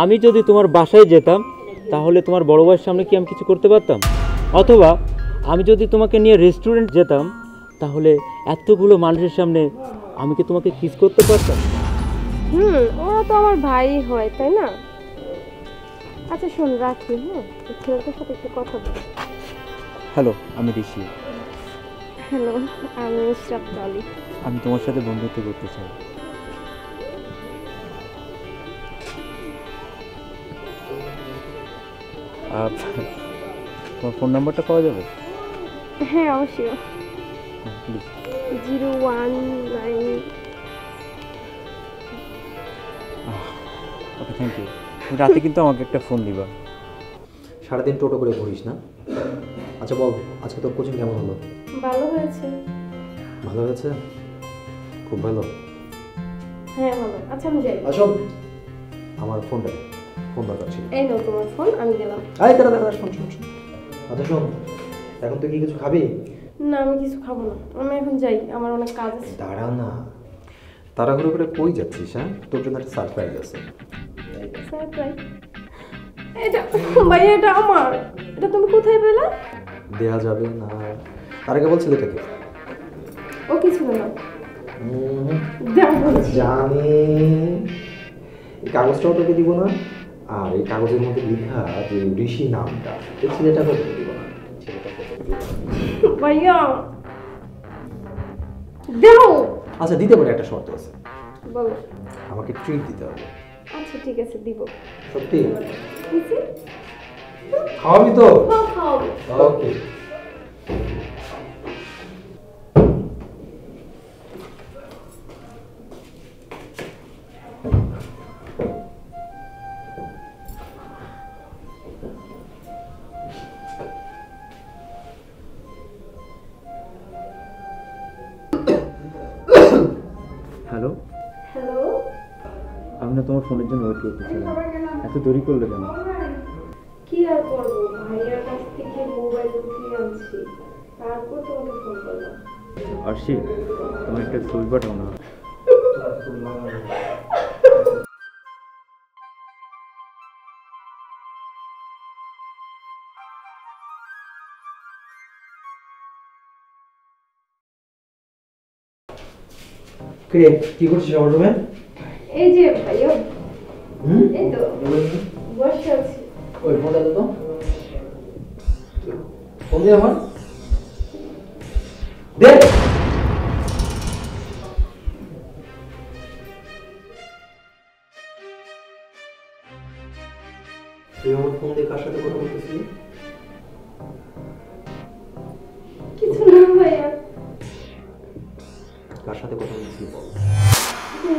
আমি যদি তোমার বাসায় যেতাম তাহলে তোমার বড় ভাইয়ের সামনে কি আমি কিছু করতে পারতাম? অথবা আমি যদি তোমাকে নিয়ে রেস্টুরেন্ট যেতাম তাহলে এতগুলো মানুষের সামনে আমি কি তোমাকে কিস করতে পারতাম? ওরা তো আমার ভাই হয়, তাই না? আচ্ছা শোন, রাখি। হ্যাঁ, ছেলেটার সাথে একটু কথা বলি। হ্যালো, আমি ঋষি। হ্যালো, আমি শ্রাবণী। আমি তোমার সাথে বন্ধুত্ব করতে চাই। তোমার ফোন নাম্বারটা পাওয়া যাবে? হ্যাঁ অবশ্যই। প্লিজ। 019। Okay, thank you. রাতে কিন্তু আমাকে একটা ফোন দিবা। সারাদিন টোটো করে ঘুরিস না? আচ্ছা বল, আজকে তোর কোচিং কেমন হলো? ভালো হয়েছে। ভালো হয়েছে? খুব ভালো। হ্যাঁ ভালো। আচ্ছা আমি যাই। আসো, আমার ফোনটা ফোন দরকার ছিল। এই নাও তোমার ফোন, আমি গেলাম। আরে দাঁড়া দাঁড়া, শোন শোন শোন। আচ্ছা শোন, এখন তুই কি কিছু খাবি? না, আমি কিছু খাবো না, আমি এখন যাই, আমার অনেক কাজ আছে। দাঁড়া না, তাড়াহুড়ো করে কই যাচ্ছিস? হ্যাঁ, তোর জন্য একটা সারপ্রাইজ আছে। সারপ্রাইজ? এটা ভাইয়া, এটা আমার। এটা তুমি কোথায় পেলে? দেয়া যাবে না। তার আগে বলছিল এটাকে। ও কিছু না। দাও বলছি। জানি। এই কাগজটাও তোকে দিব না, আর এই কাগজের মধ্যে লেখা যে ঋষি নামটা, এই ছেলেটাকে দিব না। ছেলেটাকে দিব না। ভাইয়া দাও। আচ্ছা দিতে পারে, একটা শর্ত আছে। বলো। আমাকে ট্রিট দিতে হবে। আচ্ছা ঠিক আছে, দিব। সত্যি? দিছি। খাওয়াবি তো? খাও খাও। ওকে। Hello, hello. আমি না তোমার ফোনের জন্য ওয়েট করতেছিলাম। এত দেরি করলে কেন? কি আর করবো, ভাইয়ার কাছ থেকে মোবাইল উঠিয়ে আনছি, তারপর তোমাকে ফোন করলাম। আরশি, তোমার একটা ছবি পাঠাও না। কে কি করছিস আমার রুমে? এই যে ভাইয়া, এই তো বসে আছি। ওই ফোনটা দে তো। ফোন দে আমার। দে। তুই আমার ফোন দিয়ে কার সাথে কথা বলতেছিলি? কিছু না ভাইয়া। কার সাথে কথা বলতেছিলি বল?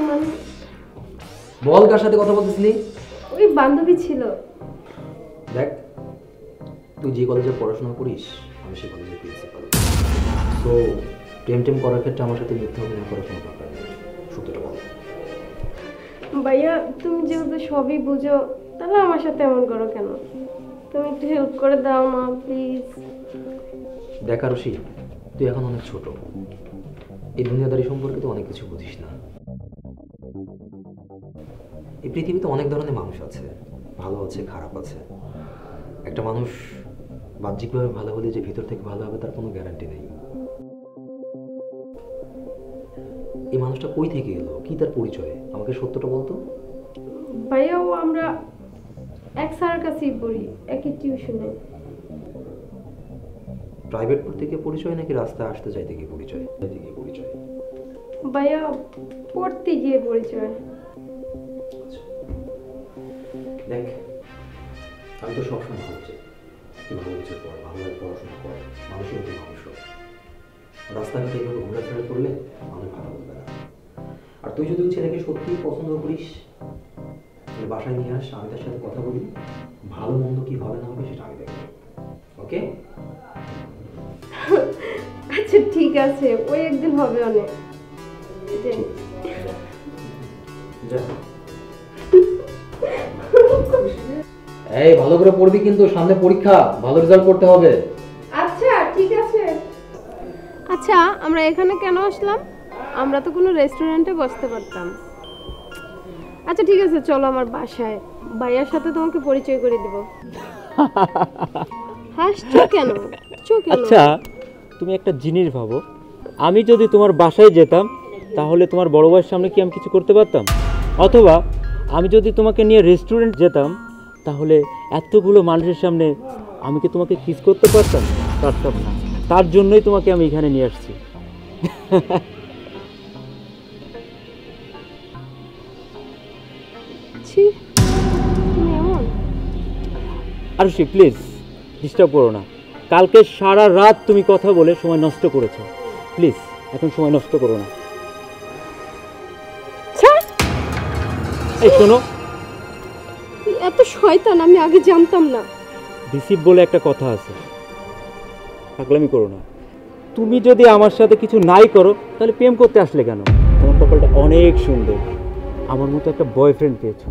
মানে বল, কার সাথে কথা বলতেছিলি? ওই বান্ধবী ছিল। দেখ, তুই যে কলেজে পড়াশোনা করিস, আমি সেই কলেজের প্রিন্সিপাল। তো প্রেম টেম করার ক্ষেত্রে আমার সাথে মিথ্যা অভিনয় করার কোনো দরকার নেই। সত্যিটা বল। ভাইয়া তুমি যেহেতু সবই বুঝো, তাহলে আমার সাথে এমন করো কেন? তুমি একটু হেল্প করে দাও না প্লিজ। দেখ আরুষি, তুই এখন অনেক ছোট, এই দুনিয়াদারি সম্পর্কে তো অনেক কিছু বুঝিস না। এই পৃথিবীতে অনেক ধরনের মানুষ আছে, ভালো আছে, খারাপ আছে। একটা মানুষ বাহ্যিকভাবে ভালো হলে যে ভিতর থেকে ভালো হবে তার কোনো গ্যারান্টি নেই। এই মানুষটা কই থেকে এলো, কি তার পরিচয়, আমাকে সত্যটা বলতো। ভাইয়াও আমরা এক স্যারের কাছেই পড়ি, একই টিউশনে। প্রাইভেট পড়তে গিয়ে পরিচয় নাকি রাস্তায় আসতে যাইতে গিয়ে পরিচয়? ভাইয়া পড়তে গিয়ে পরিচয়। দেখ, আমি তো সবসময় ভালো চাই তুই ভালো কিছু কর, ভালোভাবে পড়াশোনা কর, মানুষের মতো মানুষ হোক। রাস্তাঘাটে এইভাবে ঘোরাফেরা করলে মানুষ ভালো বলবে না। আর তুই যদি ওই ছেলেকে সত্যিই পছন্দ করিস তাহলে বাসায় নিয়ে আস, আমি তার সাথে কথা বলি, ভালো মন্দ কি হবে না হবে সেটা আমি দেখব। ওকে? আচ্ছা ঠিক আছে, ওই একদিন হবে অনেক। যা। এই ভালো করে পড়বি কিন্তু, সামনে পরীক্ষা, ভালো রেজাল্ট করতে হবে। আচ্ছা ঠিক আছে। আচ্ছা আমরা এখানে কেন আসলাম? আমরা তো কোনো রেস্টুরেন্টে বসতে পারতাম। আচ্ছা ঠিক আছে, চলো আমার বাসায়, ভাইয়ার সাথে তোমাকে পরিচয় করে দেব। হাসছো কেন? আচ্ছা তুমি একটা জিনিস ভাবো, আমি যদি তোমার বাসায় যেতাম তাহলে তোমার বড় ভাইয়ের সামনে কি আমি কিছু করতে পারতাম? অথবা আমি যদি তোমাকে নিয়ে রেস্টুরেন্ট যেতাম তাহলে এতগুলো মানুষের সামনে আমি কি তোমাকে কিস করতে পারতাম? পারতাম না। তার জন্যই তোমাকে আমি এখানে নিয়ে আসছি। ছি, তুমি এমন। আরুষি প্লিজ ডিস্টার্ব করো না। কালকে সারা রাত তুমি কথা বলে সময় নষ্ট করেছো, প্লিজ এখন সময় নষ্ট করো না। ছাড়। এই শোনো, তুই এত শয়তান, আমি আগে জানতাম না। রিসিভ বলে একটা কথা আছে, পাগলামি করো না। তুমি যদি আমার সাথে কিছু নাই করো তাহলে প্রেম করতে আসলে কেন? তোমার কপালটা অনেক সুন্দর, আমার মতো একটা বয়ফ্রেন্ড পেয়েছো।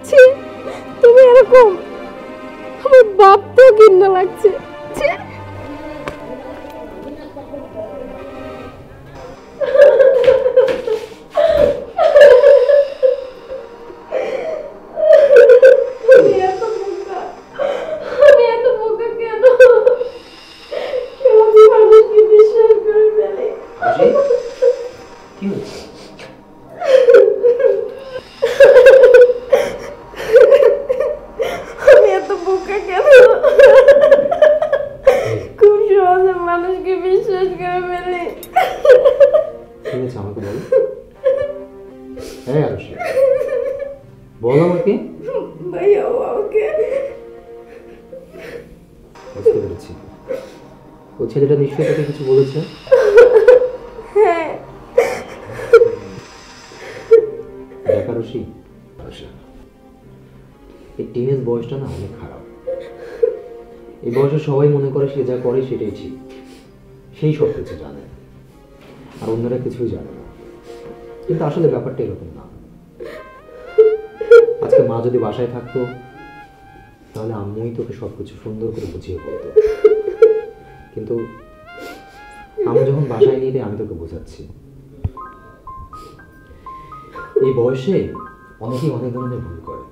ছি, তুমি এরকম, আমার বাপ তো ঘৃণা লাগছে। ছি। আমি এত বোকা কেন? কেমন মানুষকে বিশ্বাস করে ফেলে। কি হচ্ছে? আমি এত বোকা কেন? খুব সহজে মানুষকে বিশ্বাস করে ফেলে। কি হয়েছে আমাকে বলো। হ্যাঁ আরুষি, বল আমাকে। ভাইয়া ওকে বুঝতে পেরেছি, ওই ছেলেটা নিশ্চয়ই তোকে কিছু বলেছে। হ্যাঁ। দেখ আরুষি, এই টিনেজ বয়সটা না অনেক খারাপ। এই বয়সে সবাই মনে করে সে যা করে সেটাই ঠিক, সেই সব কিছু জানে আর অন্যরা কিছুই জানে না। কিন্তু আসলে ব্যাপারটা এরকম না। আজকে মা যদি বাসায় থাকতো তাহলে আম্মুই তোকে সবকিছু সুন্দর করে বুঝিয়ে বলতো, কিন্তু আমি যখন বাসায় নিয়ে আমি তোকে বোঝাচ্ছি। এই বয়সে অনেকেই অনেক ধরনের ভুল করে,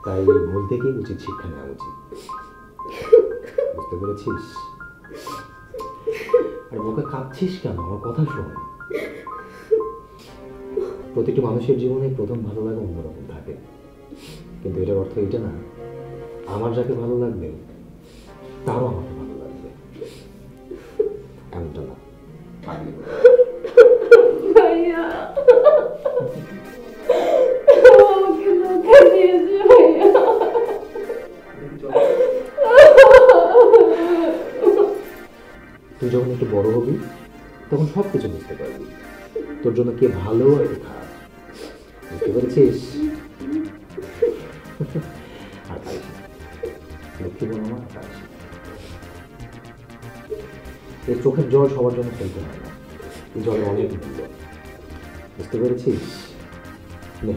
তাই ভুল থেকেই উচিত শিক্ষা নেওয়া উচিত। বুঝতে পেরেছিস? আর মুখে কাঁদছিস কেন? আমার কথা শোন। প্রতিটি মানুষের জীবনে প্রথম ভালো লাগা অন্যরকম থাকে, কিন্তু এটার অর্থ এটা না আমার যাকে ভালো লাগবে তারও আমাকে ভালো লাগবে, এমনটা না। ভাইয়া আমাকে ধোঁকা দিয়েছে ভাইয়া। তুই যখন একটু বড় হবি তখন সব কিছু বুঝতে পারবি, তোর জন্য কে ভালো আর কে খারাপ। বুঝতে পেরেছিস? আর পাইস লক্ষ্মী বল আমার পাইস। এই চোখের জল সবার জন্য ফেলতে হয় না, এই জলের অনেক মূল্য। বুঝতে পেরেছিস? নে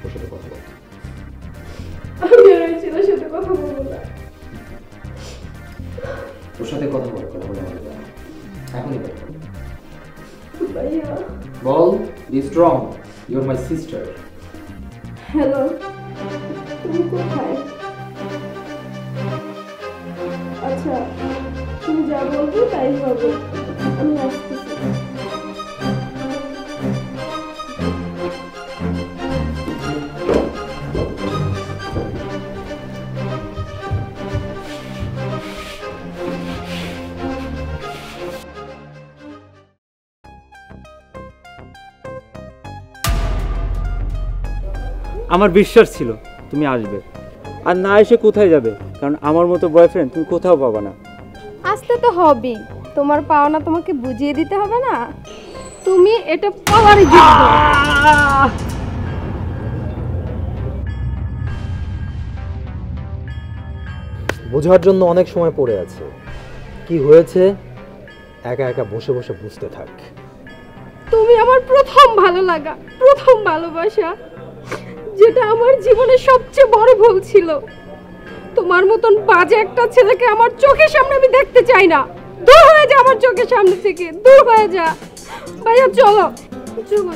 ওর সাথে কথা বল। আমি আর ওই ছেলের সাথে কথা বলবো না। ওর সাথে কথা বল, কথা বলে আমার জানা এখনই বল। ভাইয়া বল, be strong, you are my sister. Hello, তুমি কোথায়? আচ্ছা তুমি যা বলবে তাই হবে, আমি আসতেছি। আমার বিশ্বাস ছিল তুমি আসবে, আর না এসে কোথায় যাবে? কারণ আমার মতো বয়ফ্রেন্ড তুমি কোথাও পাবা না। আসতে তো হবেই, তোমার পাওনা তোমাকে বুঝিয়ে দিতে হবে না? তুমি এটা পাওয়ারই যোগ্য। বোঝার জন্য অনেক সময় পড়ে আছে, কি হয়েছে একা একা বসে বসে বুঝতে থাক। তুমি আমার প্রথম ভালো লাগা, প্রথম ভালোবাসা, যেটা আমার জীবনের সবচেয়ে বড় ভুল ছিল। তোমার মতন বাজে একটা ছেলেকে আমার চোখের সামনে আমি দেখতে চাই না। দূর হয়ে যা আমার চোখের সামনে থেকে, দূর হয়ে যা। ভাইয়া চলো চলো।